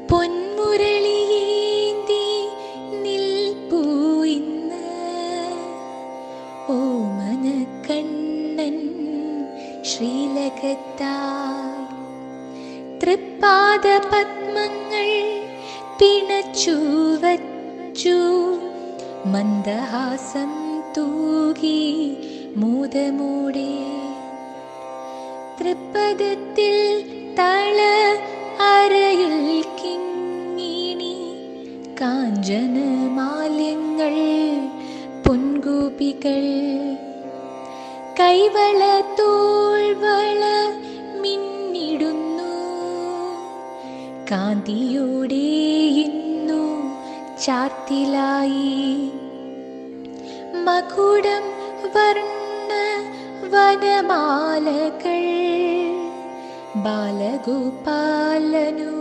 പൊന്മുരളിയേന്തി നിൽപ്പൂ ഇന്ന് ഓമനക്കണ്ണൻ ശ്രീലകത്തായി. തൃപ്പാദ പത്മങ്ങൾ പിണച്ചു വച്ചു മന്ദഹാസം തൂകി മോദമോടെ. തൃപ്പദത്തിൽ തള അരയിൽ കിങ്ങിണി കാഞ്ചനമാല്യങ്ങൾ പൊൻഗോപികൾ. കൈവള തോൾവള മിന്നിടുന്നു കാന്തിയോടെ ഇന്നു ചാർത്തിലായി. മകുടം വർണ്ണ വനമാലകൾ ബാലഗോപാലനു